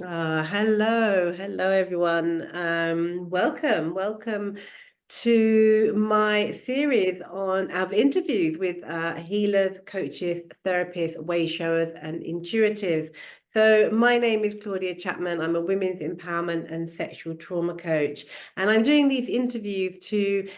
Hello everyone. Welcome to my series of interviews with healers, coaches, therapists, way showers, and intuitives. So my name is Claudia Chapman. I'm a women's empowerment and sexual trauma coach, and I'm doing these interviews to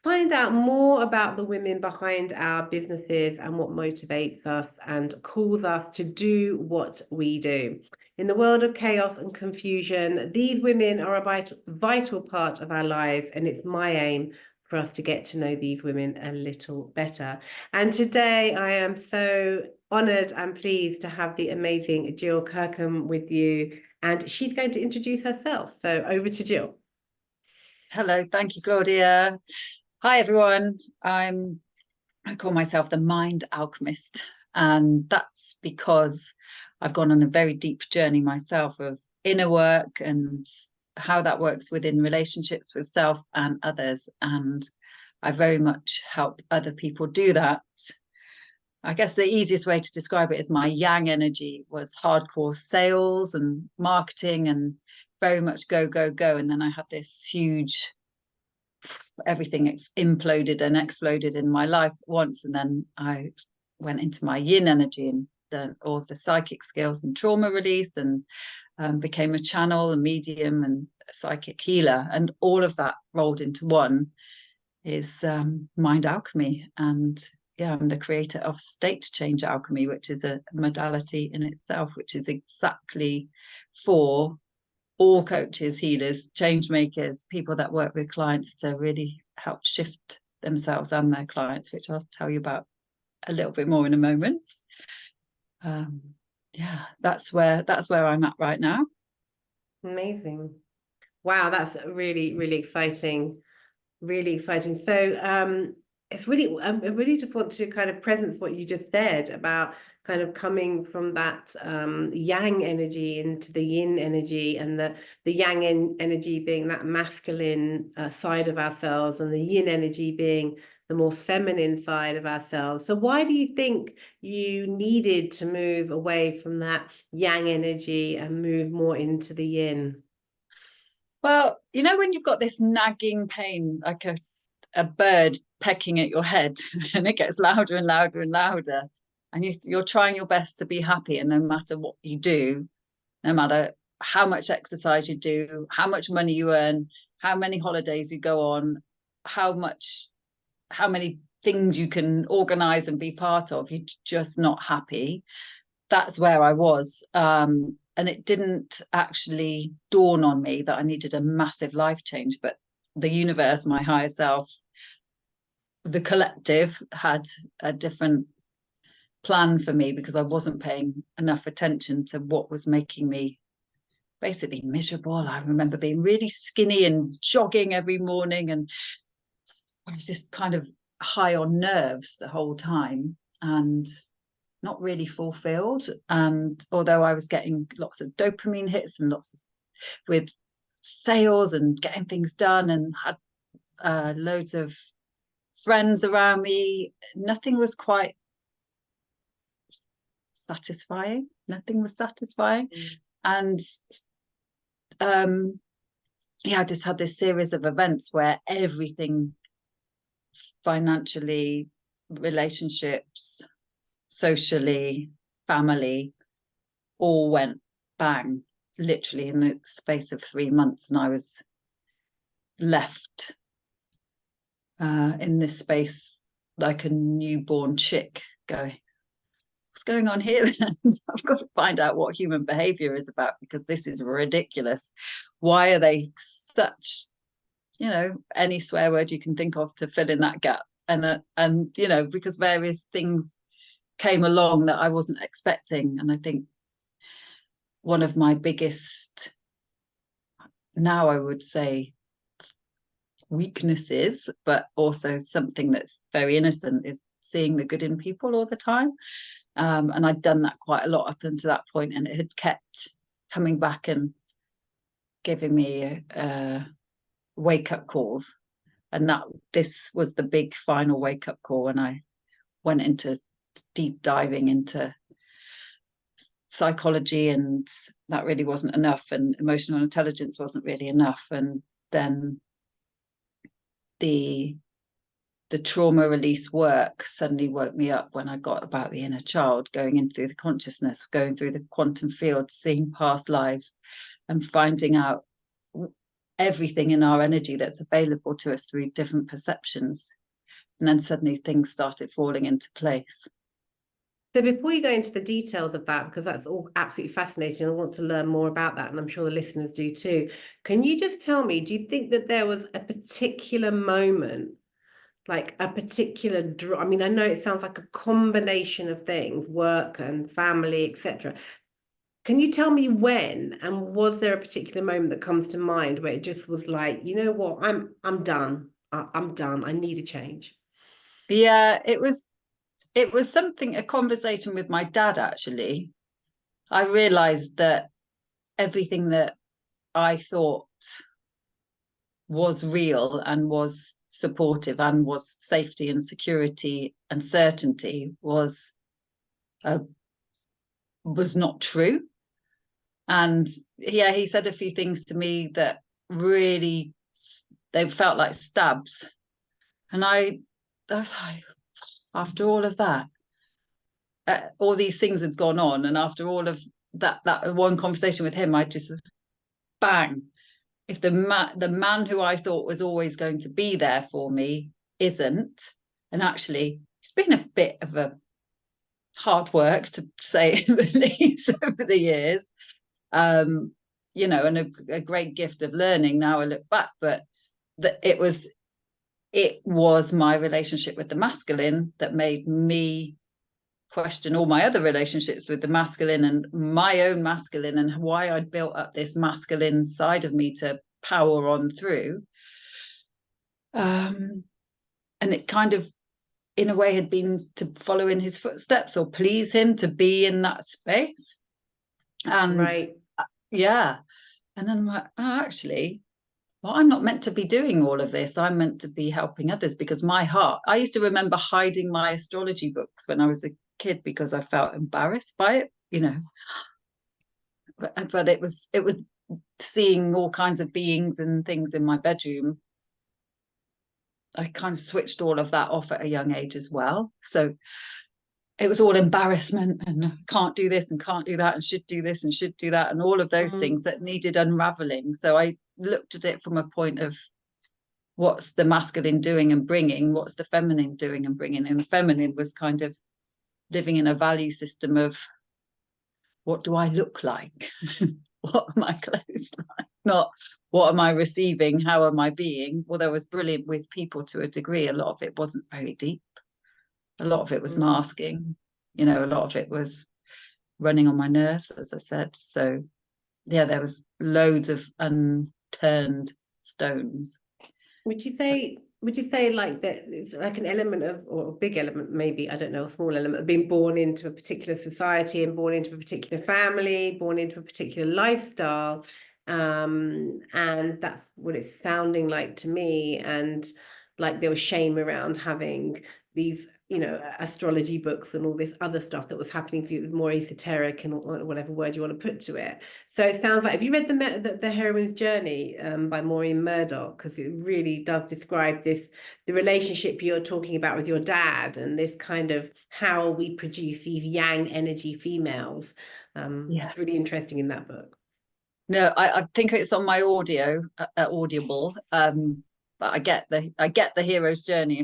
find out more about the women behind our businesses and what motivates us and calls us to do what we do. In the world of chaos and confusion, these women are a vital part of our lives, and it's my aim for us to get to know these women a little better. And today I am so honoured and pleased to have the amazing Gill Kirkham with you, and she's going to introduce herself. So over to Gill. Hello, thank you, Claudia. Hi, everyone. I call myself the Mind Alchemist, and that's because I've gone on a very deep journey myself of inner work and how that works within relationships with self and others. And I very much help other people do that. I guess the easiest way to describe it is my yang energy was hardcore sales and marketing and very much go, go, go. And then I had this huge everything imploded and exploded in my life once, and then I went into my yin energy and all the psychic skills and trauma release, and became a channel, a medium, and a psychic healer, and all of that rolled into one is Mind Alchemy. And yeah, I'm the creator of State Change Alchemy, which is a modality in itself, which is exactly for all coaches, healers, change makers, people that work with clients to really help shift themselves and their clients, which I'll tell you about a little bit more in a moment. Yeah, that's where I'm at right now. Amazing. Wow, that's really exciting. Really exciting. So it's really, I really just want to kind of presence what you just said about kind of coming from that yang energy into the yin energy, and the yang energy being that masculine side of ourselves, and the yin energy being the more feminine side of ourselves. So why do you think you needed to move away from that yang energy and move more into the yin? Well, you know, when you've got this nagging pain, like a bird pecking at your head, and it gets louder and louder and louder, and you're trying your best to be happy, and no matter what you do, no matter how much exercise you do, how much money you earn, how many holidays you go on, how many things you can organize and be part of, you're just not happy. That's where I was. And it didn't actually dawn on me that I needed a massive life change, but the universe, my higher self, the collective had a different plan for me, because I wasn't paying enough attention to what was making me basically miserable. I remember being really skinny and jogging every morning, and I was just kind of high on nerves the whole time and not really fulfilled. And although I was getting lots of dopamine hits and lots of with sales and getting things done, and had loads of friends around me, nothing was quite satisfying. Nothing was satisfying. And yeah, I just had this series of events where everything, financially, relationships, socially, family, all went bang, literally in the space of 3 months. And I was left in this space like a newborn chick, going, what's going on here? I've got to find out what human behavior is about, because this is ridiculous. Why are they such, any swear word you can think of to fill in that gap? And because various things came along that I wasn't expecting. And I think one of my biggest, now I would say, weaknesses, but also something that's very innocent, is seeing the good in people all the time. And I'd done that quite a lot up until that point, and it had kept coming back and giving me wake-up calls. And this was the big final wake-up call when I went into deep diving into psychology, and that really wasn't enough, and emotional intelligence wasn't really enough. And then the trauma release work suddenly woke me up when I got about the inner child, going in through the consciousness, going through the quantum field, seeing past lives, and finding out everything in our energy that's available to us through different perceptions. And then suddenly things started falling into place. So before you go into the details of that, because that's all absolutely fascinating, I want to learn more about that, and I'm sure the listeners do too. Can you just tell me, do you think that there was a particular moment, like a particular I mean, I know it sounds like a combination of things, work and family, etc. Can you tell me when, and was there a particular moment that comes to mind where it just was like, you know what, I'm done. I'm done. I need a change. Yeah, it was something, a conversation with my dad, actually. I realized that everything that I thought was real and was supportive and was safety and security and certainty was not true. And yeah, he said a few things to me that really, they felt like stabs. And I was like, after all of that, all these things had gone on, and after all of that one conversation with him, I just bang. If the man who I thought was always going to be there for me isn't, and actually it's been a bit of a hard work, to say the least, over the years, you know, and a great gift of learning now I look back, but it was my relationship with the masculine that made me question all my other relationships with the masculine, and my own masculine, and why I'd built up this masculine side of me to power on through. And it kind of, in a way, had been to follow in his footsteps or please him, to be in that space. And Right. yeah. And then I'm like, oh, actually, well, I'm not meant to be doing all of this. I'm meant to be helping others, because my heart, I used to remember hiding my astrology books when I was a kid because I felt embarrassed by it, you know. But it was seeing all kinds of beings and things in my bedroom. I kind of switched all of that off at a young age as well. So it was all embarrassment and can't do this and can't do that and should do this and should do that, and all of those things that needed unraveling. So I looked at it from a point of, what's the masculine doing and bringing, what's the feminine doing and bringing. And the feminine was kind of living in a value system of, what do I look like? What are my clothes like? Not what am I receiving? How am I being? Well, there was brilliant with people to a degree. A lot of it wasn't very deep. A lot of it was masking. You know, a lot of it was running on my nerves, as I said. So yeah, there was loads of unturned stones. Would you say like that, like an element of, or a big element, maybe, I don't know, a small element of being born into a particular society and born into a particular family, born into a particular lifestyle, and that's what it's sounding like to me. And like there was shame around having these, you know, astrology books and all this other stuff that was happening for you. It was more esoteric and whatever word you want to put to it. So it sounds like, have you read the Heroine's Journey by Maureen Murdoch? Because it really does describe the relationship you're talking about with your dad, and this kind of how we produce these yang energy females. It's really interesting in that book. No, I think it's on my Audible. But I get the hero's journey,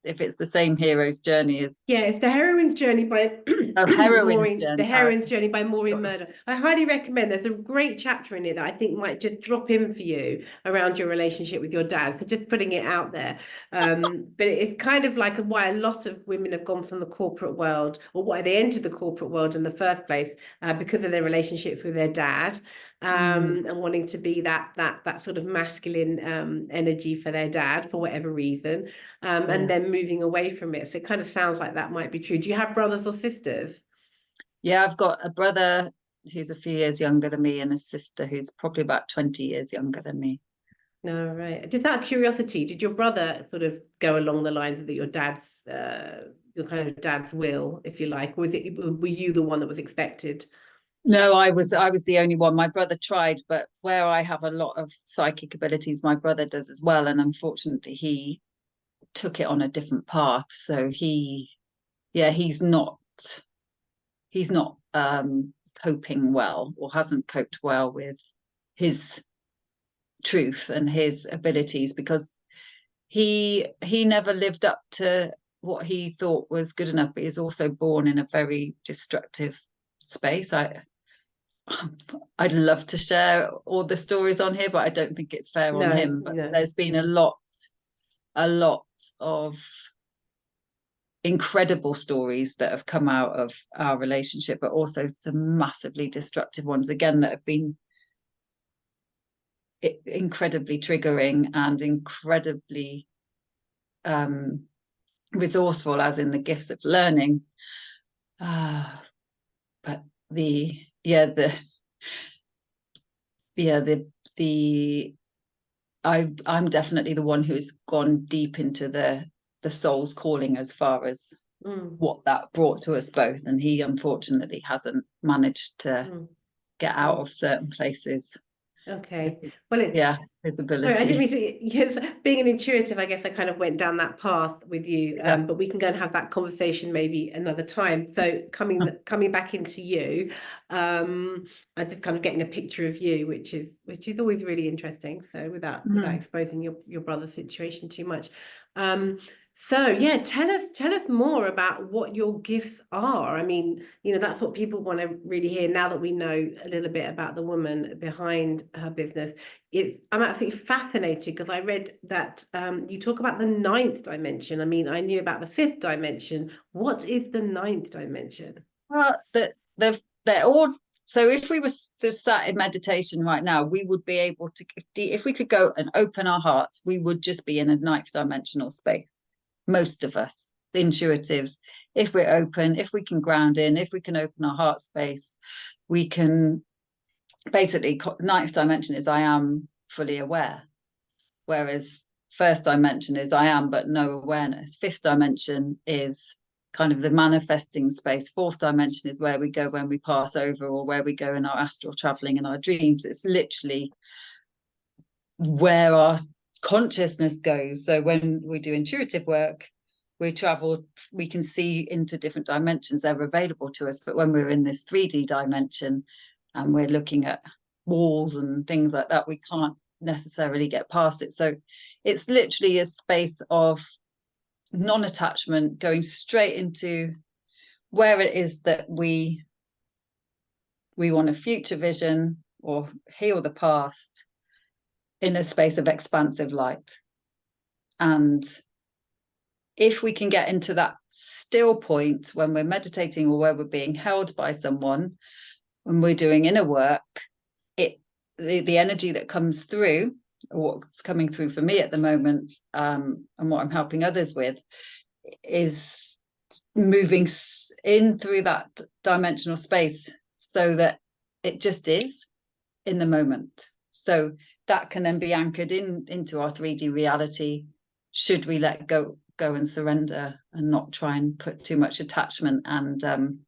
if it's the same hero's journey as, yeah, it's the Heroine's Journey by Heroine's Maureen. Journey. The Heroine's Journey by Maureen Murdoch. I highly recommend. There's a great chapter in it that I think might just drop in for you around your relationship with your dad. So just putting it out there. But it's kind of like why a lot of women have gone from the corporate world, or why they entered the corporate world in the first place, because of their relationships with their dad. And wanting to be that sort of masculine energy for their dad for whatever reason, and then moving away from it. So it kind of sounds like that might be true. Do you have brothers or sisters? Yeah, I've got a brother who's a few years younger than me, and a sister who's probably about 20 years younger than me. No, right. Just out of curiosity, did your brother sort of go along the lines of your dad's, your kind of dad's will, if you like, or were you the one that was expected? No, I was the only one. My brother tried, but where I have a lot of psychic abilities, my brother does as well. And unfortunately, he took it on a different path. So yeah, he's not coping well, or hasn't coped well with his truth and his abilities, because he never lived up to what he thought was good enough, but he's also born in a very destructive space. I'd love to share all the stories on here, but I don't think it's fair on No, him. But no. there's been a lot of incredible stories that have come out of our relationship, but also some massively destructive ones again that have been incredibly triggering and incredibly resourceful, as in the gifts of learning. But the yeah the yeah the I'm definitely the one who's gone deep into the soul's calling as far as what that brought to us both, and he unfortunately hasn't managed to get out of certain places. Okay. Well, His sorry, I didn't ability. mean to. Yes, being an intuitive, I guess I kind of went down that path with you. Yeah. But we can go and have that conversation maybe another time. So coming back into you, as if kind of getting a picture of you, which is always really interesting. So without exposing your brother's situation too much. So yeah, tell us more about what your gifts are. I mean, that's what people want to really hear now that we know a little bit about the woman behind her business. I'm absolutely fascinated because I read that you talk about the ninth dimension. I mean, I knew about the fifth dimension. What is the ninth dimension? Well, they're all. So if we were just sat in meditation right now, we would be able to, if we could go and open our hearts, we would just be in a ninth dimensional space. Most of us, the intuitives, if we're open, if we can ground in, if we can open our heart space, we can basically, ninth dimension is I am fully aware. Whereas first dimension is I am, but no awareness. Fifth dimension is kind of the manifesting space. Fourth dimension is where we go when we pass over, or where we go in our astral traveling and our dreams. It's literally where our consciousness goes. So when we do intuitive work, we can see into different dimensions. They're available to us. But when we're in this 3D dimension and we're looking at walls and things like that, we can't necessarily get past it. So it's literally a space of non-attachment, going straight into where it is that we want a future vision or heal the past in a space of expansive light. And if we can get into that still point when we're meditating, or where we're being held by someone, when we're doing inner work, the energy that comes through, or what's coming through for me at the moment, and what I'm helping others with, is moving in through that dimensional space, so that it just is in the moment. So that can then be anchored into our 3D reality, should we let go and surrender, and not try and put too much attachment and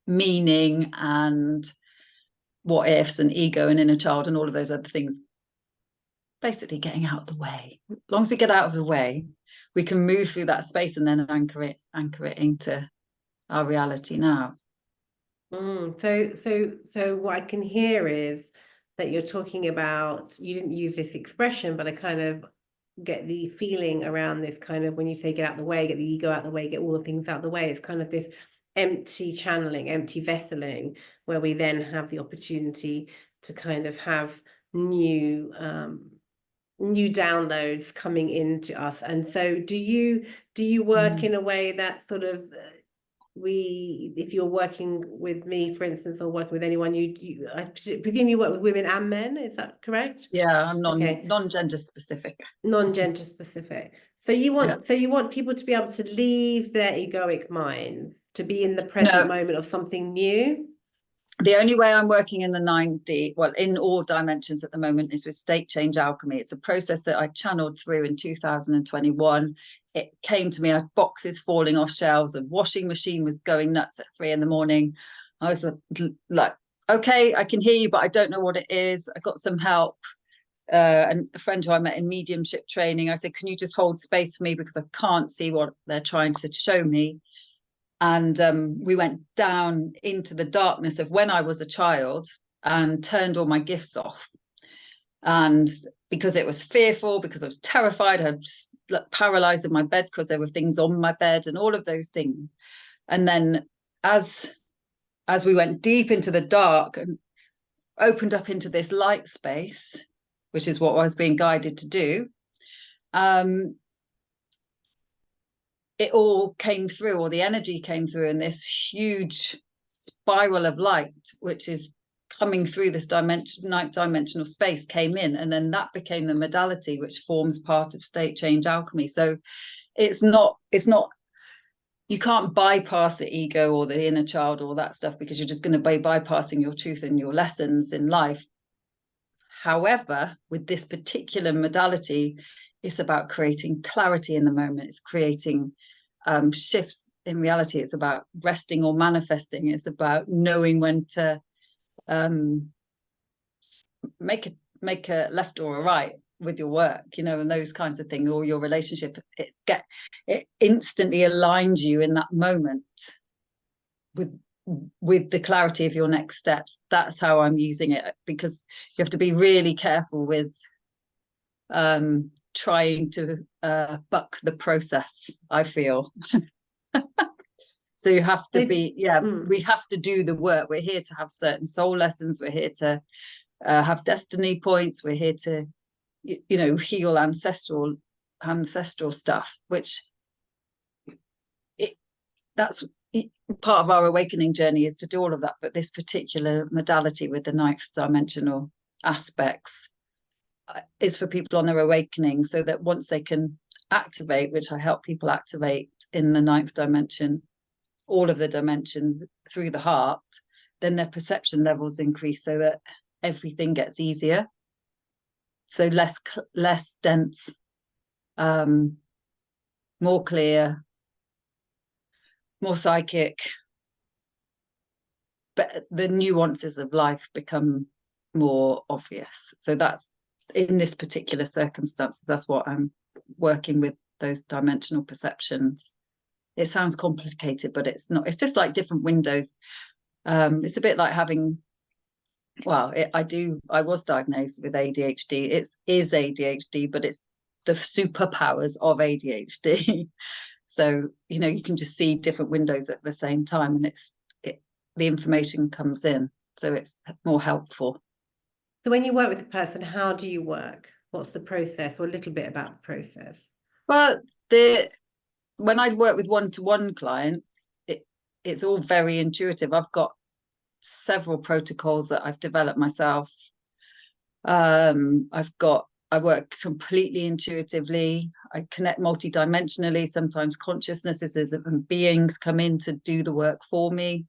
meaning and what ifs and ego and inner child and all of those other things, basically getting out of the way. As long as we get out of the way, we can move through that space and then anchor it into our reality now. So what I can hear is that you're talking about, you didn't use this expression, but I kind of get the feeling around this kind of, when you say get out the way, get the ego out the way, get all the things out the way, it's kind of this empty channeling, empty vesseling, where we then have the opportunity to kind of have new downloads coming into us. And so do you work in a way that sort of if you're working with me, for instance, or working with anyone, I presume you work with women and men, is that correct? Yeah, I'm Okay. non-gender specific. Non-gender specific. So you want people to be able to leave their egoic mind, to be in the present moment of something new? The only way I'm working in the 9D, well, in all dimensions at the moment, is with state change alchemy. It's a process that I channeled through in 2021. It came to me, I had boxes falling off shelves, a washing machine was going nuts at 3 a.m. I was like okay, I can hear you, but I don't know what it is. I got some help. And a friend who I met in mediumship training, I said, can you just hold space for me because I can't see what they're trying to show me. And we went down into the darkness of when I was a child and turned all my gifts off. And because it was fearful, because I was terrified, I was paralyzed in my bed because there were things on my bed and all of those things. And then as we went deep into the dark and opened up into this light space, which is what I was being guided to do, it all came through, or the energy came through in this huge spiral of light, which is coming through this dimension, ninth dimensional space, came in, and then that became the modality which forms part of state change alchemy. So it's not you can't bypass the ego or the inner child or that stuff, because you're just going to be bypassing your truth and your lessons in life. However, with this particular modality, it's about creating clarity in the moment. It's creating shifts in reality. It's about resting or manifesting. It's about knowing when to make a left or a right with your work, and those kinds of things, or your relationship. It instantly aligns you in that moment with the clarity of your next steps. That's how I'm using it, because you have to be really careful with trying to buck the process, I feel. So you have to be, we have to do the work. We're here to have certain soul lessons. We're here to have destiny points. We're here to, heal ancestral stuff, which that's part of our awakening journey, is to do all of that. But this particular modality with the ninth dimensional aspects is for people on their awakening, so that once they can activate, which I help people activate in the ninth dimension, all of the dimensions through the heart, then their perception levels increase, so that everything gets easier. So less dense, more clear, more psychic, but the nuances of life become more obvious. So that's, in this particular circumstances, that's what I'm working with, those dimensional perceptions. It sounds complicated, but it's not. It's just like different windows. It's a bit like having, I was diagnosed with ADHD. It is ADHD, but it's the superpowers of ADHD. So, you can just see different windows at the same time, and the information comes in. So it's more helpful. So when you work with a person, how do you work? What's the process, or a little bit about the process? Well, when I work with one-to-one clients, it's all very intuitive. I've got several protocols that I've developed myself. I work completely intuitively. I connect multidimensionally. Sometimes consciousnesses and beings come in to do the work for me,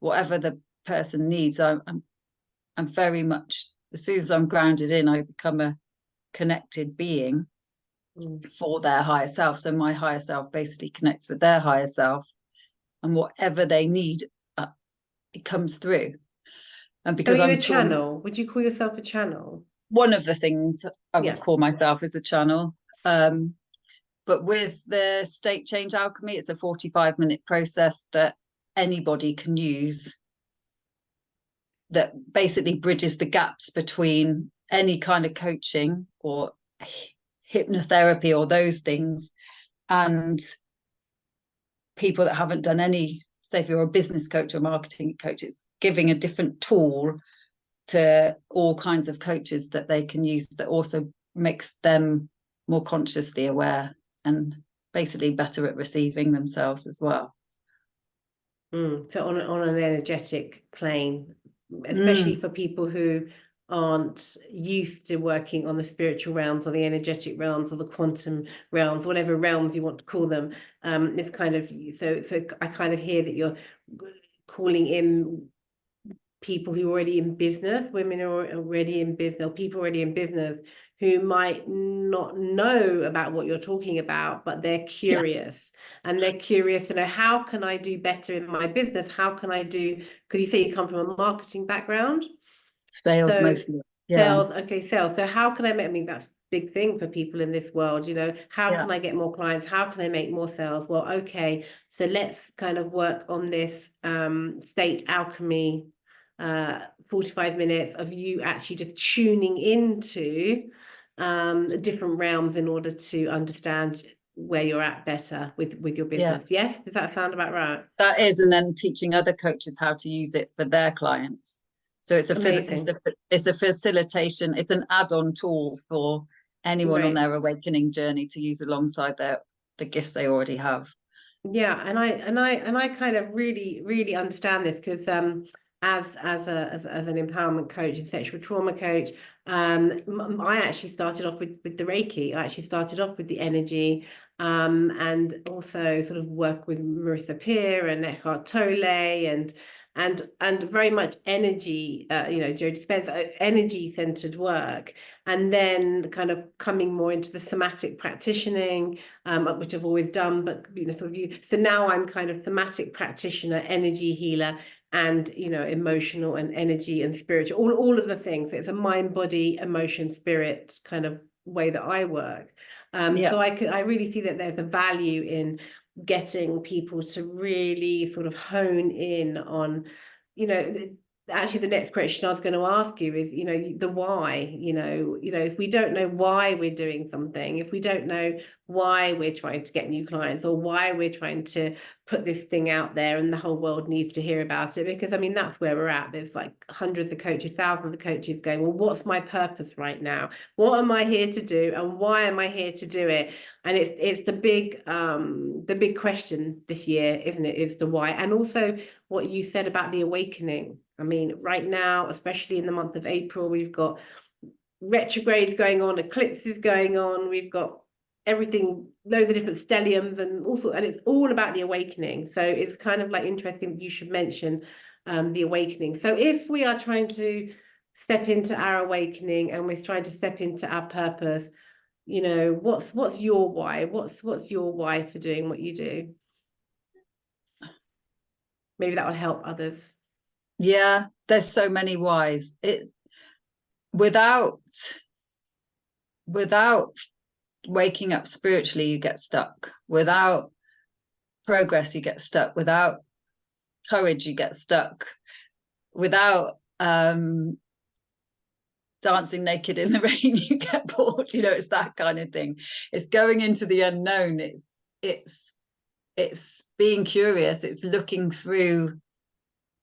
whatever the person needs. I'm very much, as soon as I'm grounded in, I become a connected being for their higher self. So my higher self basically connects with their higher self, and whatever they need, it comes through. And because I'm a channel, would you call yourself a channel? One of the things I would call myself is a channel. But with the state change alchemy, it's a 45-minute process that anybody can use, that basically bridges the gaps between any kind of coaching or hypnotherapy or those things, and people that haven't done any. Say if you're a business coach or marketing coach, it's giving a different tool to all kinds of coaches that they can use, that also makes them more consciously aware and basically better at receiving themselves as well. So on an energetic plane, especially for people who aren't used to working on the spiritual realms or the energetic realms or the quantum realms, whatever realms you want to call them. It's kind of, so I kind of hear that you're calling in people who are already in business, women who are already in business, or people already in business who might not know about what you're talking about, but they're curious. And they're curious to know, how can I do better in my business? How can I do, because you say you come from a marketing background. Sales So mostly. Yeah. sales, okay, sales. So how can I make, I mean, that's a big thing for people in this world, you know, how Yeah. can I get more clients? How can I make more sales? Well, okay, so let's kind of work on this state alchemy 45 minutes of you actually just tuning into different realms in order to understand where you're at better with your Yeah. business. Yes, does that sound about right? That is, and then teaching other coaches how to use it for their clients. So Amazing. it's a facilitation, it's an add-on tool for anyone on Great. their awakening journey to use alongside the gifts they already have. Yeah, and I kind of really understand this because as an empowerment coach and sexual trauma coach, I actually started off with the Reiki. I actually started off with the energy, and also sort of work with Marissa Peer and Eckhart Tolle and very much energy, you know, Joe Dispenza, energy centered work, and then kind of coming more into the somatic practicing, which I've always done, but you know, sort of you. So now I'm kind of thematic practitioner, energy healer, and you know, emotional and energy and spiritual, all of the things. It's a mind, body, emotion, spirit kind of way that I work. Yeah. So I really see that there's a value in getting people to really sort of hone in on, you know, actually the next question I was going to ask you is, you know, the why. If we don't know why we're doing something, if we don't know why we're trying to get new clients, or why we're trying to put this thing out there and the whole world needs to hear about it, because I mean, that's where we're at. There's like hundreds of coaches, thousands of coaches going, well, what's my purpose right now? What am I here to do, and why am I here to do it? And it's the big question this year, isn't it, is the why. And also what you said about the awakening. I mean, right now, especially in the month of April, we've got retrogrades going on, eclipses going on, we've got everything, loads of different stelliums and also, and it's all about the awakening. So it's kind of like interesting you should mention the awakening. So if we are trying to step into our awakening and we're trying to step into our purpose, you know, what's your why? What's your why for doing what you do? Maybe that will help others. Yeah, there's so many whys. It without without waking up spiritually, you get stuck. Without progress, you get stuck. Without courage, you get stuck. Without dancing naked in the rain, you get bored. You know, it's that kind of thing. It's going into the unknown. It's being curious. It's looking through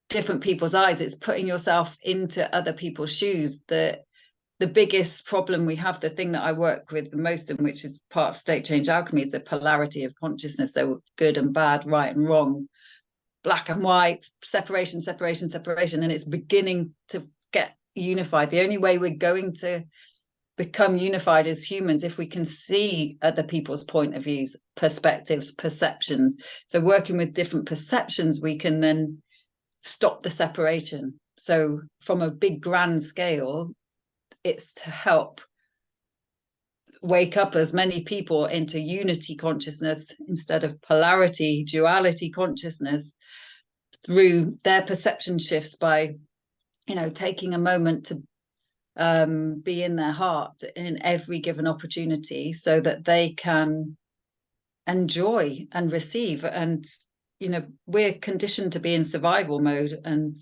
different people's eyes. It's putting yourself into other people's shoes. The biggest problem we have, the thing that I work with the most, and which is part of state change alchemy, is the polarity of consciousness. So good and bad, right and wrong, black and white, separation, separation, separation. And it's beginning to get unified. The only way we're going to become unified as humans if we can see other people's point of views, perspectives, perceptions. So working with different perceptions, we can then stop the separation. So from a big grand scale, it's to help wake up as many people into unity consciousness instead of polarity, duality consciousness, through their perception shifts by, you know, taking a moment to be in their heart in every given opportunity so that they can enjoy and receive. And you know, we're conditioned to be in survival mode, and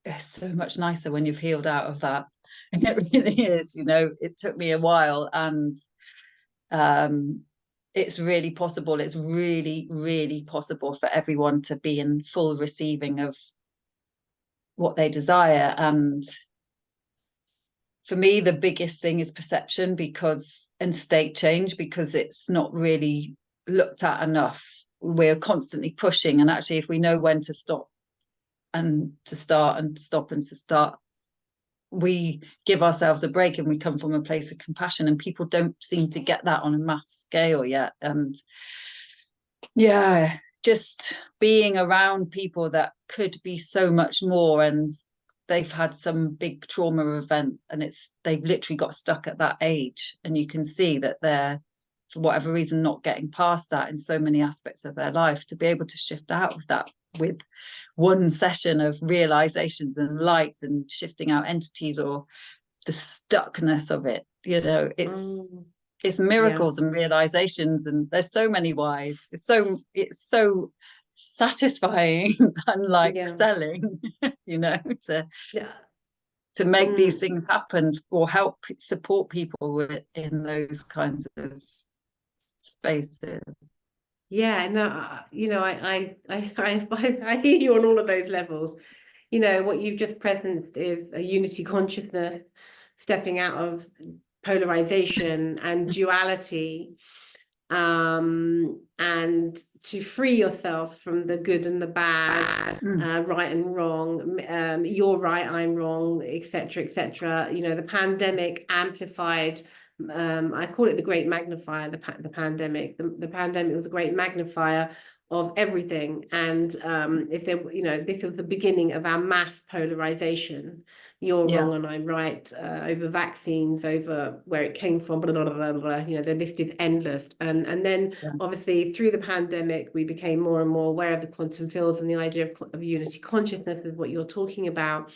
it's so much nicer when you've healed out of that. And it really is. You know, it took me a while, and it's really possible. It's really possible for everyone to be in full receiving of what they desire. And for me, the biggest thing is perception, and state change, because it's not really looked at enough. We're constantly pushing, and actually, if we know when to stop and to start and stop and to start, we give ourselves a break, and we come from a place of compassion, and people don't seem to get that on a mass scale yet. And yeah, just being around people that could be so much more, and they've had some big trauma event, and they've literally got stuck at that age, and you can see that they're, for whatever reason, not getting past that in so many aspects of their life. To be able to shift out of that with one session of realizations and light and shifting out entities, or the stuckness of it, it's miracles and realizations, and there's so many whys. It's so satisfying, unlike selling, to make these things happen, or help support people in those kinds of spaces. Yeah, no, I hear you on all of those levels. What you've just presented is a unity consciousness, stepping out of polarization and duality, and to free yourself from the good and the bad, right and wrong, you're right, I'm wrong, etc., etc. The pandemic amplified, I call it the great magnifier, the pandemic. The pandemic was a great magnifier of everything. And if there, this was the beginning of our mass polarization. You're wrong and I'm right, over vaccines, over where it came from, blah, blah, blah, blah. The list is endless. And then obviously through the pandemic, we became more and more aware of the quantum fields, and the idea of unity consciousness is what you're talking about.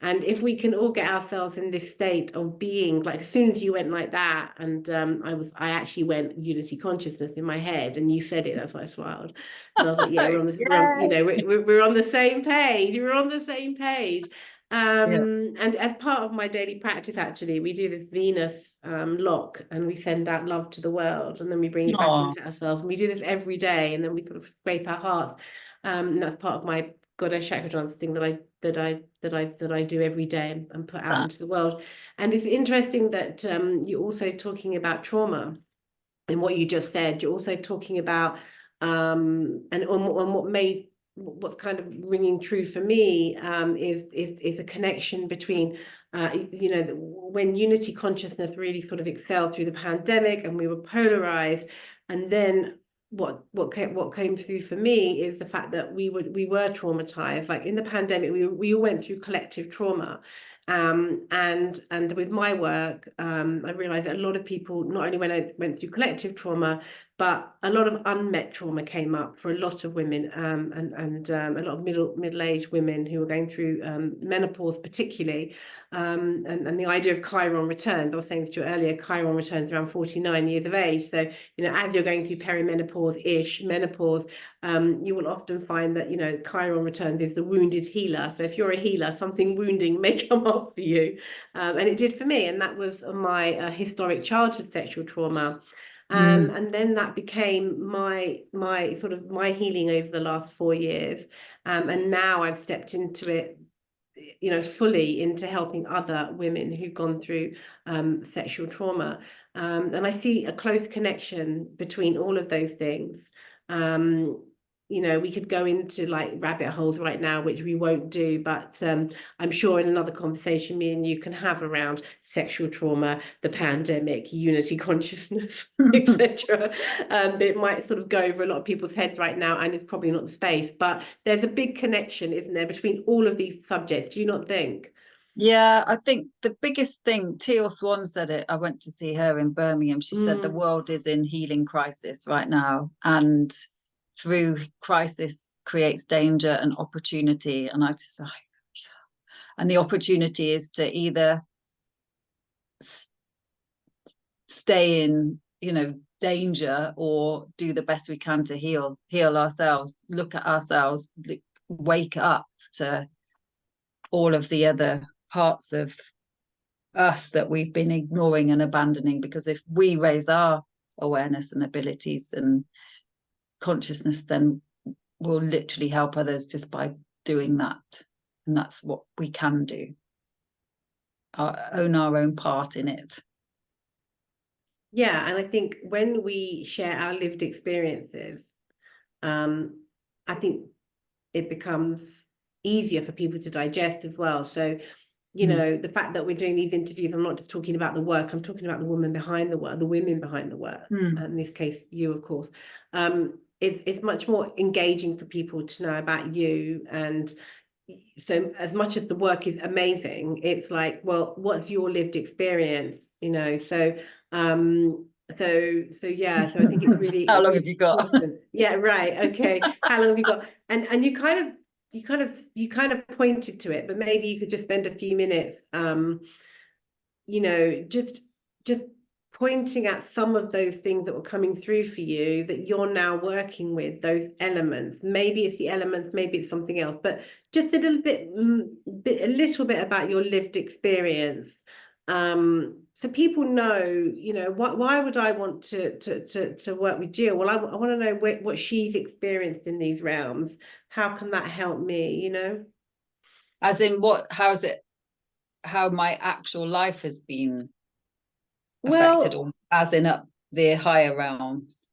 And if we can all get ourselves in this state of being, like, as soon as you went like that, and I actually went unity consciousness in my head, and you said it, that's why I smiled. And I was like, yeah, we're on the same page. We're on the same page. And as part of my daily practice, actually, we do this Venus lock, and we send out love to the world, and then we bring it back into ourselves. And we do this every day, and then we sort of scrape our hearts. And that's part of my Goddess chakra dance thing that I do every day and put out into the world. And it's interesting that you're also talking about trauma in what you just said. You're also talking about and on what's kind of ringing true for me is a connection between when unity consciousness really sort of excelled through the pandemic, and we were polarized, and then what came through for me is the fact that we were traumatized. Like in the pandemic, we all went through collective trauma, and with my work, I realized that a lot of people, not only when I went through collective trauma, but a lot of unmet trauma came up for a lot of women, and a lot of middle-aged women who were going through menopause, particularly, and the idea of Chiron returns. I was saying to you earlier, Chiron returns around 49 years of age. So as you're going through perimenopause-ish, menopause, you will often find that Chiron returns is the wounded healer. So if you're a healer, something wounding may come up for you, and it did for me, and that was my historic childhood sexual trauma. And then that became my healing over the last 4 years, and now I've stepped into it, fully into helping other women who've gone through sexual trauma, and I see a close connection between all of those things. We could go into like rabbit holes right now, which we won't do, but I'm sure in another conversation me and you can have around sexual trauma, the pandemic, unity consciousness, etc. It might sort of go over a lot of people's heads right now, and it's probably not the space, but there's a big connection, isn't there, between all of these subjects? Do you not think? Yeah, I think the biggest thing, Teal Swan said it, I went to see her in Birmingham. She said the world is in healing crisis right now, and through crisis creates danger and opportunity. And I just, and the opportunity is to either stay in, danger, or do the best we can to heal ourselves, look at ourselves, wake up to all of the other parts of us that we've been ignoring and abandoning. Because if we raise our awareness and abilities and consciousness, then we'll literally help others just by doing that. And that's what we can do, own our own part in it. Yeah, and I think when we share our lived experiences, I think it becomes easier for people to digest as well. So the fact that we're doing these interviews, I'm not just talking about the work, I'm talking about the woman behind the work, the women behind the work, in this case you, of course. It's much more engaging for people to know about you, and so as much as the work is amazing, it's like, well, what's your lived experience, you know? So yeah, so I think it's really, How long really have you got? important. Yeah, right. Okay. How long have you got? And you kind of pointed to it, but maybe you could just spend a few minutes just pointing at some of those things that were coming through for you that you're now working with, those elements. Maybe it's the elements, maybe it's something else, but just a little a little bit about your lived experience. So people know, why would I want to work with Jill? Well, I want to know what she's experienced in these realms. How can that help me? As in how my actual life has been affected, Well, or as in up the higher realms?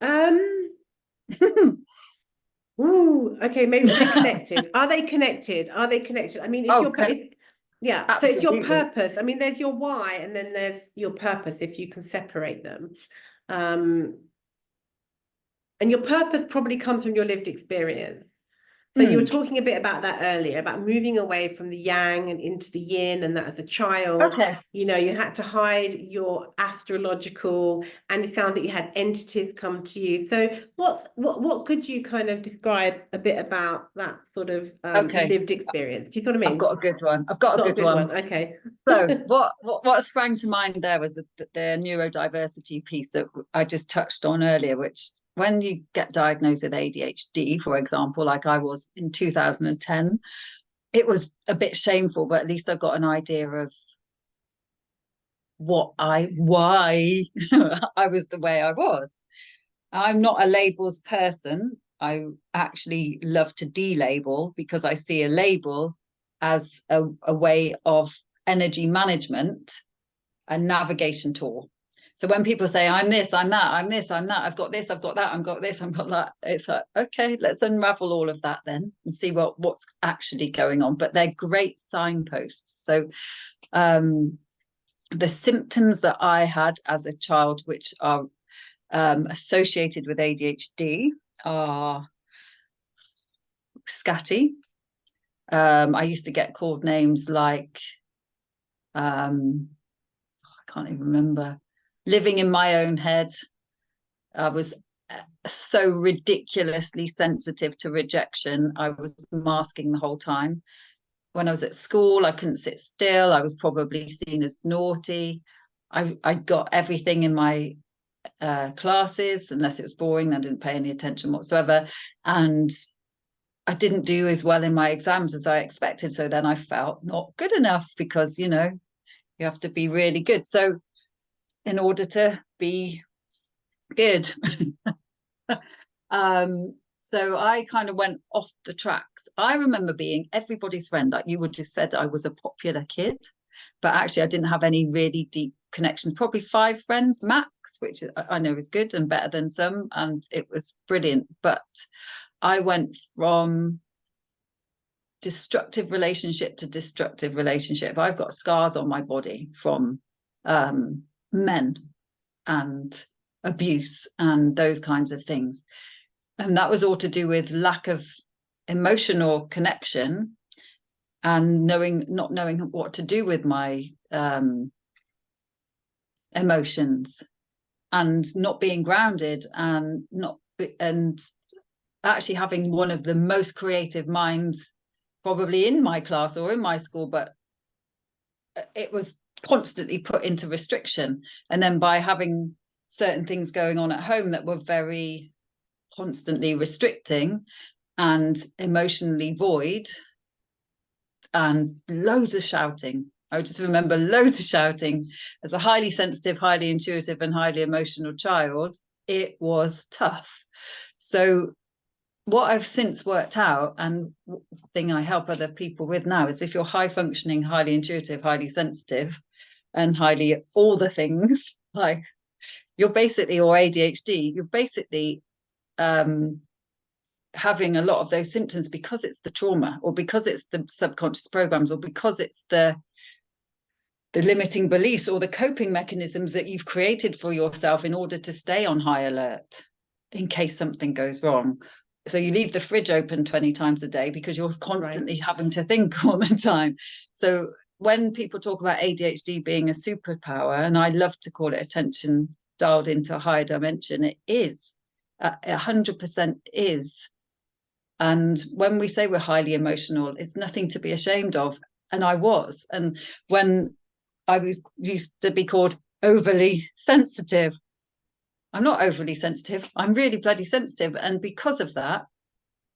um, ooh, okay, maybe are they connected? Are they connected? Are they connected? I mean, Oh, yeah, so it's your absolutely. purpose. I mean, there's your why, and then there's your purpose if you can separate them. Um, and your purpose probably comes from your lived experience. So you were Mm. talking a bit about that earlier, about moving away from the yang and into the yin, and that as a child, Okay. you had to hide your astrological, and it sounds like you had entities come to you. So what could you kind of describe a bit about that sort of Okay. lived experience? Do you know what I I've mean? got a good one. I've got a Got a good good one. one. Okay. So what sprang to mind there was the neurodiversity piece that I just touched on earlier, which when you get diagnosed with ADHD, for example, like I was in 2010, it was a bit shameful, but at least I got an idea of why I was the way I was. I'm not a labels person. I actually love to delabel because I see a label as a way of energy management, a navigation tool. So when people say, I'm this, I'm that, I'm this, I'm that, I've got this, I've got that, I've got this, I've got that, it's like, okay, let's unravel all of that then and see what's actually going on. But they're great signposts. So the symptoms that I had as a child, which are associated with ADHD, are scatty. I used to get called names like, I can't even remember, living in my own head. I was so ridiculously sensitive to rejection. I was masking the whole time. When I was at school, I couldn't sit still. I was probably seen as naughty. I got everything in my classes, unless it was boring. I didn't pay any attention whatsoever. And I didn't do as well in my exams as I expected. So then I felt not good enough because, you have to be really good. So in order to be good, so I kind of went off the tracks. I remember being everybody's friend. Like you would just said I was a popular kid, but actually I didn't have any really deep connections, probably 5 friends max, which I know is good and better than some, and it was brilliant. But I went from destructive relationship to destructive relationship. I've got scars on my body from men and abuse and those kinds of things. And that was all to do with lack of emotional connection and not knowing what to do with my emotions, and not being grounded, and actually having one of the most creative minds probably in my class or in my school, but it was constantly put into restriction. And then by having certain things going on at home that were very constantly restricting and emotionally void, and loads of shouting. I just remember loads of shouting. As a highly sensitive, highly intuitive, and highly emotional child, it was tough. So what I've since worked out, and the thing I help other people with now, is if you're high functioning, highly intuitive, highly sensitive, and highly all the things, like you're basically, or ADHD, you're basically having a lot of those symptoms because it's the trauma, or because it's the subconscious programs, or because it's the limiting beliefs or the coping mechanisms that you've created for yourself in order to stay on high alert in case something goes wrong. So you leave the fridge open 20 times a day because you're Right. constantly having to think all the time. So when people talk about ADHD being a superpower, and I love to call it attention dialed into a higher dimension, it is. 100% is. And when we say we're highly emotional, it's nothing to be ashamed of. And I was. And when I was used to be called overly sensitive, I'm not overly sensitive. I'm really bloody sensitive. And because of that,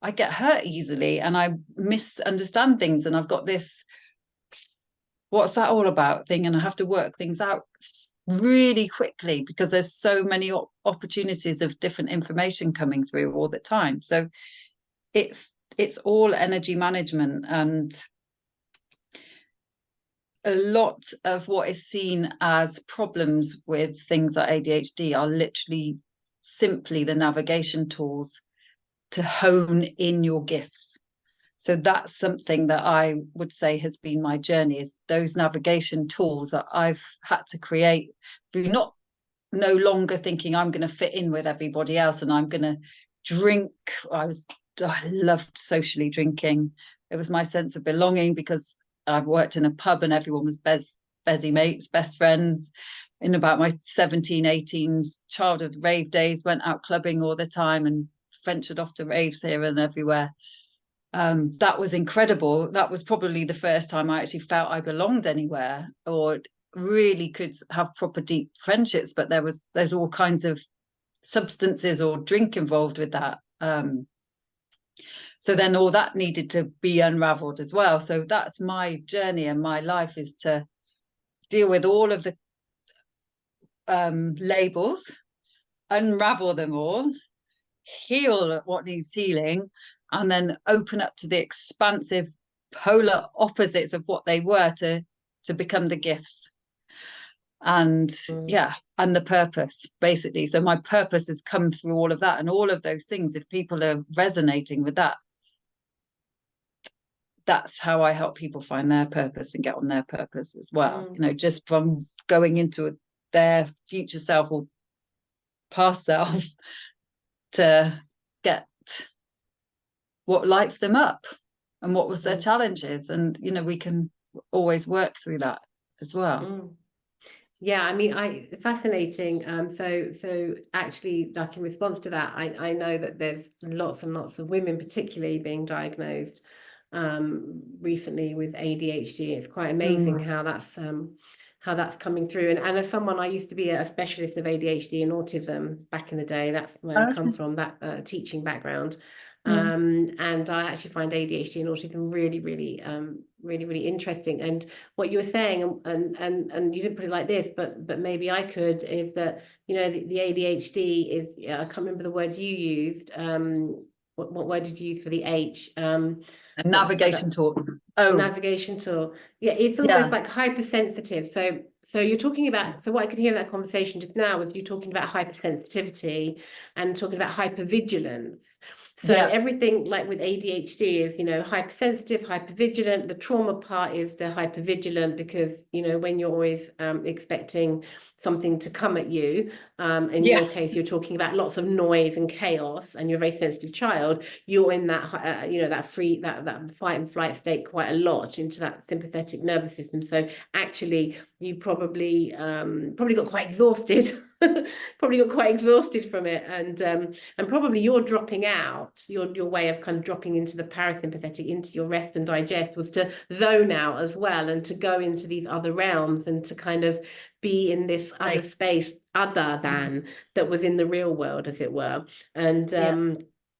I get hurt easily and I misunderstand things. And I've got this, what's that all about thing? And I have to work things out really quickly because there's so many opportunities of different information coming through all the time. So it's all energy management, and a lot of what is seen as problems with things like ADHD are literally simply the navigation tools to hone in your gifts. So that's something that I would say has been my journey, is those navigation tools that I've had to create through not no longer thinking I'm going to fit in with everybody else and I'm going to drink. I loved socially drinking. It was my sense of belonging because I worked in a pub and everyone was busy mates, best friends. In about my 17, 18 childhood rave days, went out clubbing all the time and ventured off to raves here and everywhere. That was incredible. That was probably the first time I actually felt I belonged anywhere or really could have proper deep friendships, but there's all kinds of substances or drink involved with that. So then all that needed to be unraveled as well. So that's my journey and my life, is to deal with all of the labels, unravel them all, heal what needs healing, and then open up to the expansive polar opposites of what they were to become the gifts. And yeah, and the purpose, basically. So my purpose has come through all of that and all of those things. If people are resonating with that, that's how I help people find their purpose and get on their purpose as well. You know, just from going into their future self or past self to get what lights them up and what was their challenges. And, you know, we can always work through that as well. Yeah, I mean, fascinating. So actually, like in response to that, I know that there's lots and lots of women, particularly, being diagnosed recently with ADHD. It's quite amazing how that's coming through. And as someone, I used to be a specialist of ADHD and autism back in the day. That's where I come from, that teaching background. And I actually find ADHD and autism really, really, really interesting. And what you were saying, and you didn't put it like this, but maybe I could, is that, you know, the ADHD is, I can't remember the word you used. What word did you use for the H? A navigation tool. Oh, navigation tool. Yeah, it's almost like hypersensitive. So you're talking about, so what I could hear in that conversation just now was you talking about hypersensitivity and talking about hypervigilance. So everything like with ADHD is, you know, hypersensitive, hypervigilant. The trauma part is the hypervigilant because, you know, when you're always expecting something to come at you, in your case, you're talking about lots of noise and chaos, and you're a very sensitive child. You're in that, you know, that fight and flight state quite a lot, into that sympathetic nervous system. So actually, you probably got quite exhausted. Probably got quite exhausted from it, and probably you're dropping out. Your way of kind of dropping into the parasympathetic, into your rest and digest, was to zone out as well, and to go into these other realms, and to kind of be in this other space other than that was in the real world, as it were. And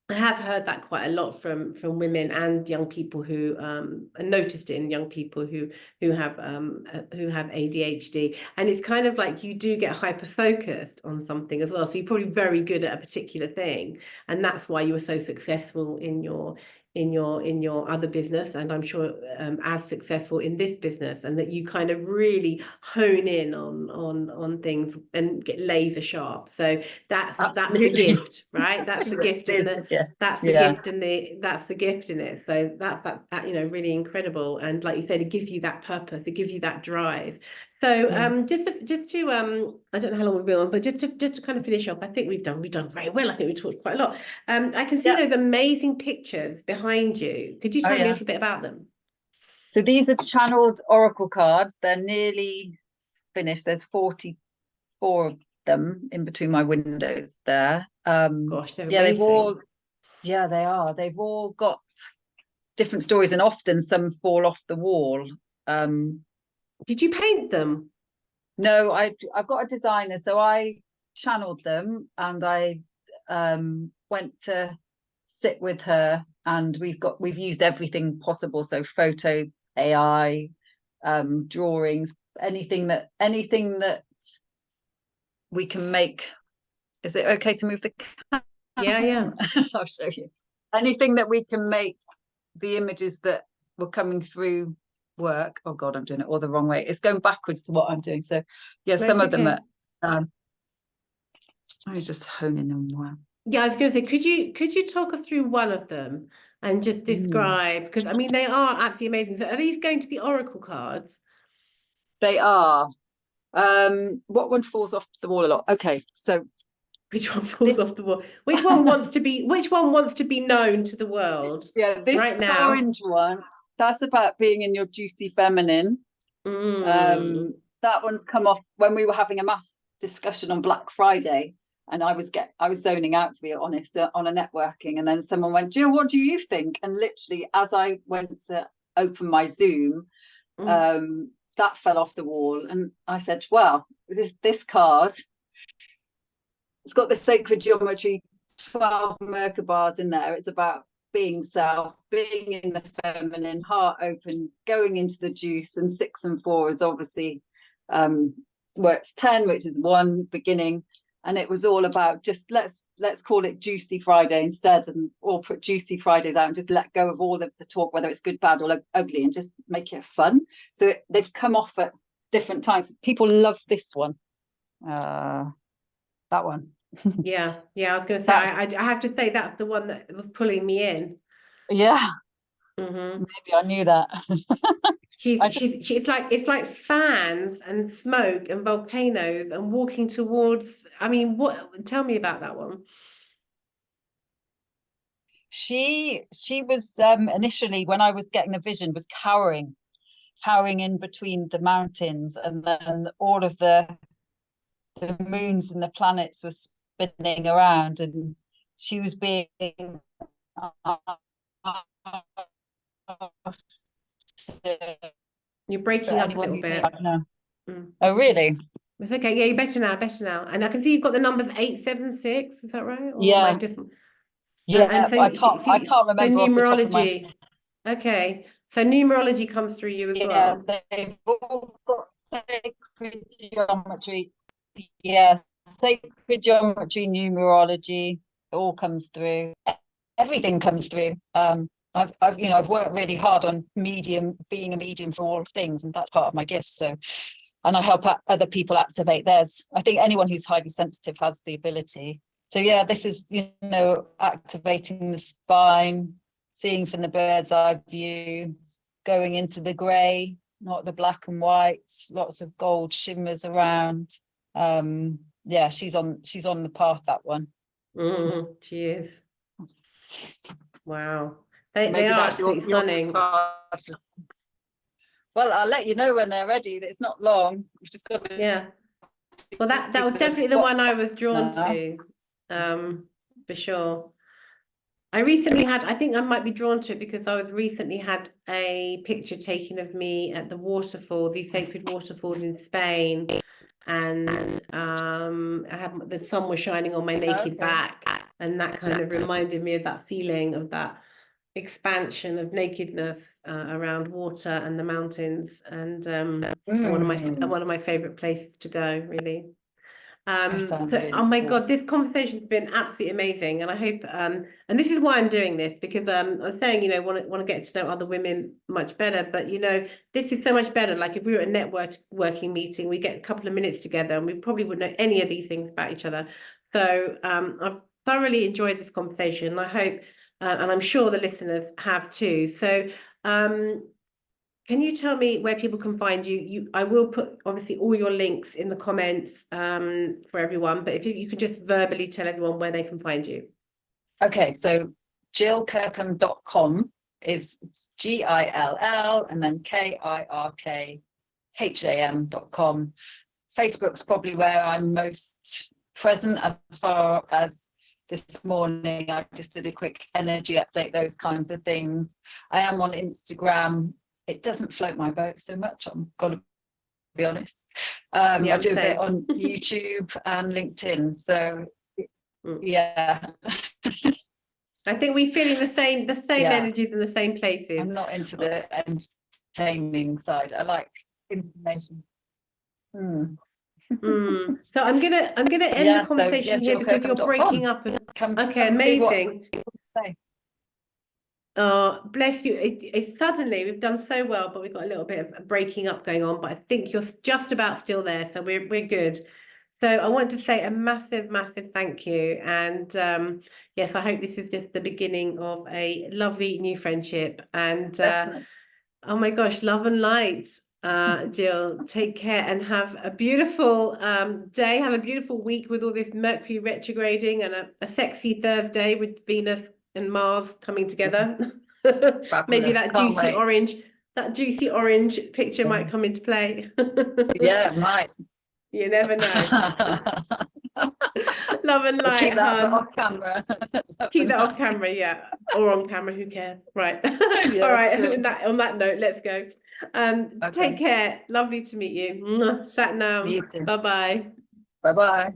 I have heard that quite a lot from women and young people who and noticed it in young people who have ADHD. And it's kind of like you do get hyper focused on something as well. So you're probably very good at a particular thing, and that's why you were so successful in your in your other business, and I'm sure as successful in this business, and that you kind of really hone in on things and get laser sharp. So that's the gift, right? That's the gift, and that's the gift, and that's the gift in it. So that's you know, really incredible. And like you said, it gives you that purpose, it gives you that drive. So just to I don't know how long we've been on, but just to kind of finish off, I think we've done very well. I think we talked quite a lot. I can see those amazing pictures behind you. Could you tell me a little bit about them? So these are channeled oracle cards. They're nearly finished. There's 44 of them in between my windows there. Gosh, they're amazing. They are. They've all got different stories, and often some fall off the wall. Did you paint them? No, I've got a designer, so I channeled them, and I went to sit with her, and we've used everything possible, so photos, AI, drawings, anything that we can make. Is it okay to move the camera? Yeah. I'll show you. Anything that we can make the images that were coming through work. Oh God, I'm doing it all the wrong way. It's going backwards to what I'm doing. So yeah, some of them are I was just honing on one. Yeah, I was going to say, could you talk us through one of them and just describe, because I mean, they are absolutely amazing. So are these going to be oracle cards? They are. What one falls off the wall a lot? Okay, so which one falls off the wall? Which one wants to be known to the world? Yeah, this right now. Orange one, that's about being in your juicy feminine. That one's come off when we were having a mass discussion on Black Friday, and I was zoning out, to be honest, on a networking, and then someone went, Jill, what do you think? And literally as I went to open my Zoom, that fell off the wall, and I said, well, this card, it's got the sacred geometry, 12 Merkabahs in there. It's about being self, being in the feminine, heart open, going into the juice, and 6 and 4 is obviously works 10, which is 1 beginning. And it was all about just let's call it Juicy Friday instead, and or put Juicy Fridays out and just let go of all of the talk, whether it's good, bad, or ugly, and just make it fun. So they've come off at different times. People love this one, that one. yeah, I was going to say, I have to say that's the one that was pulling me in. Yeah. Maybe I knew that. She's like, it's like fans and smoke and volcanoes and walking towards. I mean, tell me about that one. She was initially, when I was getting the vision, was cowering in between the mountains, and then all of the moons and the planets were spinning around, and she was being You're breaking up a little bit. Oh, really? It's okay. Yeah, you're better now. And I can see you've got the numbers 876. Is that right? Or yeah. And so, I can't remember off the top of my... Okay, so numerology comes through you as well. They've all got sacred geometry. Yes, sacred geometry, numerology, it all comes through. Everything comes through. I've worked really hard on being a medium for all things, and that's part of my gift. So, and I help other people activate theirs. I think anyone who's highly sensitive has the ability. So yeah, this is, activating the spine, seeing from the bird's eye view, going into the grey, not the black and white, lots of gold shimmers around. Yeah, she's on the path, that one. She is. Wow. They are absolutely stunning. Well, I'll let you know when they're ready. It's not long. You've just got to... Yeah. Well, that was definitely the one I was drawn to, for sure. I think I might be drawn to it because I recently had a picture taken of me at the waterfall, the sacred waterfalls in Spain, and the sun was shining on my naked back, and that kind of reminded me of that feeling of that expansion of nakedness around water and the mountains, and one of my favorite places to go, really. sounds So, really oh my cool. God, this conversation's been absolutely amazing, and I hope, and this is why I'm doing this, because I was saying, you know, want to get to know other women much better, but you know, this is so much better. Like if we were at a networking meeting, we get a couple of minutes together, and we probably wouldn't know any of these things about each other. So, I've thoroughly enjoyed this conversation, and I hope, and I'm sure the listeners have too. So, can you tell me where people can find you? I will put obviously all your links in the comments for everyone, but if you could just verbally tell everyone where they can find you. Okay, so gillkirkham.com is GILL and then KIRKHAM.com. Facebook's probably where I'm most present, as far as this morning I just did a quick energy update, those kinds of things. I am on Instagram. It doesn't float my boat so much, I'm gonna be honest. Yeah, I do a same. bit on YouTube and LinkedIn, so yeah. I think we're feeling the same Yeah. energies in the same places. I'm not into the entertaining side. I like information. So I'm gonna end the conversation here because you're breaking up. Okay, amazing. Oh, bless you. It's suddenly we've done so well, but we've got a little bit of breaking up going on. But I think you're just about still there, so we're good. So I want to say a massive, massive thank you. And yes, I hope this is just the beginning of a lovely new friendship. And oh my gosh, love and light. Gill, take care and have a beautiful day. Have a beautiful week with all this Mercury retrograding and a sexy Thursday with Venus and Mars coming together. Maybe that juicy orange picture might come into play. Yeah, it might. You never know. Love and light. Keep that off camera. Keep that off camera, yeah, or on camera. Who cares? Right. All right. On that note, let's go. Take care. Lovely to meet you. Sat now. You too. Bye bye. Bye bye.